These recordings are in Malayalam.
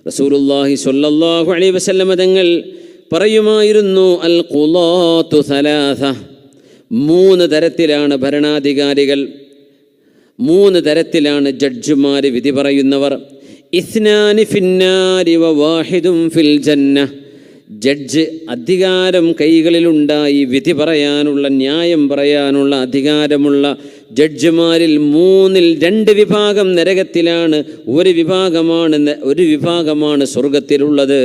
റസൂലുള്ളാഹി സ്വല്ലല്ലാഹു അലൈഹി വസല്ലം തങ്ങൾ പറയുമായിരുന്നു, അൽ ഖുളാത്തു സലാസ, 3 തരത്തിലാണ് ഭരണാധികാരികൾ, 3 തരത്തിലാണ് ജഡ്ജിമാർ, വിധി പറയുന്നവർ. ഇസ്നാനി ഫിന്നാരി വവാഹിദും ഫിൽ ജന്ന. ജഡ്ജ് അധികാരം കൈകളിലുണ്ടായി വിധി പറയാനുള്ള, ന്യായം പറയാനുള്ള അധികാരമുള്ള ജഡ്ജിമാരിൽ 3-ൽ 2 വിഭാഗം നരകത്തിലാണ്, ഒരു വിഭാഗമാണ് സ്വർഗത്തിലുള്ളത്.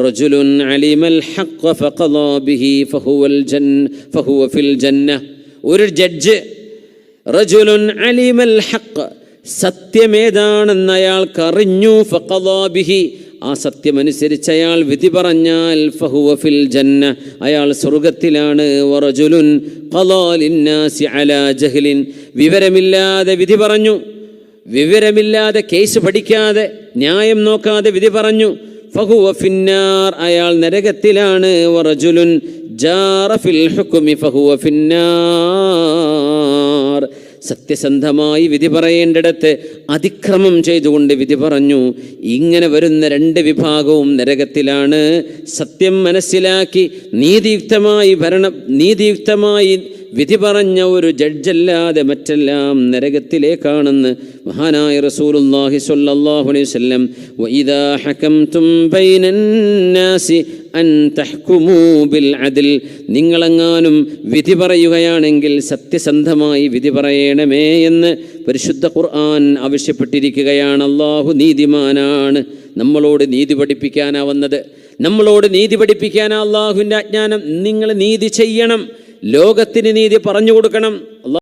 റജുലുൻ അലിമൽ ഹഖ് ഫഖളാ ബിഹി ഫഹുവ ഫിൽ ജന്ന. ഒരു ജഡ്ജ് റജുലുൻ അലിമൽ ഹഖ്, സത്യമേതാണെന്ന് അയാൾക്കറിഞ്ഞു, ഫഖളാ ബിഹി, ആ സത്യമനുസരിച്ച് അയാൾ വിധി പറഞ്ഞാൽ ഫഹുവ ഫിൽ ജന്ന, അയാൾ സ്വർഗത്തിലാണ്. വറജുലുൻ ഖളാ ലിന്നാസി അലാ ജഹ്ലിൻ, വിവരമില്ലാതെ വിധി പറഞ്ഞു, വിവരമില്ലാതെ കേസ് പഠിക്കാതെ ന്യായം നോക്കാതെ വിധി പറഞ്ഞു, ഫഹുവ ഫിന്നാർ, അയാൾ നരകത്തിലാണ്. വറജുലുൻ ജാറ ഫിൽ ഹുക്മി ഫഹുവ ഫിന്നാർ, സത്യസന്ധമായി വിധി പറയേണ്ടിടത്ത് അതിക്രമം ചെയ്തുകൊണ്ട് വിധി പറഞ്ഞു. ഇങ്ങനെ വരുന്ന 2 വിഭാഗവും നരകത്തിലാണ്. സത്യം മനസ്സിലാക്കി നീതിയുക്തമായി വിധി പറഞ്ഞ ഒരു ജഡ്ജല്ലാതെ മറ്റെല്ലാം നരകത്തിലേക്കാണെന്ന് മഹാനായ റസൂലുള്ളാഹി സ്വല്ലല്ലാഹു അലൈഹി വസല്ലം. വഇദാ ഹകംതും ബൈനന്നാസി അൻ തഹ്കുമൂ ബിൽ അദ്ൽ, നിങ്ങളെങ്ങാനും വിധി പറയുകയാണെങ്കിൽ സത്യസന്ധമായി വിധി പറയണമേ എന്ന് പരിശുദ്ധ ഖുർആൻ ആവശ്യപ്പെട്ടിരിക്കുകയാണ്. അല്ലാഹു നീതിമാനാണ്, നമ്മളോട് നീതി പഠിപ്പിക്കാനാ വന്നത്, നമ്മളോട് നീതി പഠിപ്പിക്കാനാ അല്ലാഹുവിൻ്റെ അജ്ഞാനം. നിങ്ങൾ നീതി ചെയ്യണം, ലോകത്തിന് നീതി പറഞ്ഞു കൊടുക്കണം.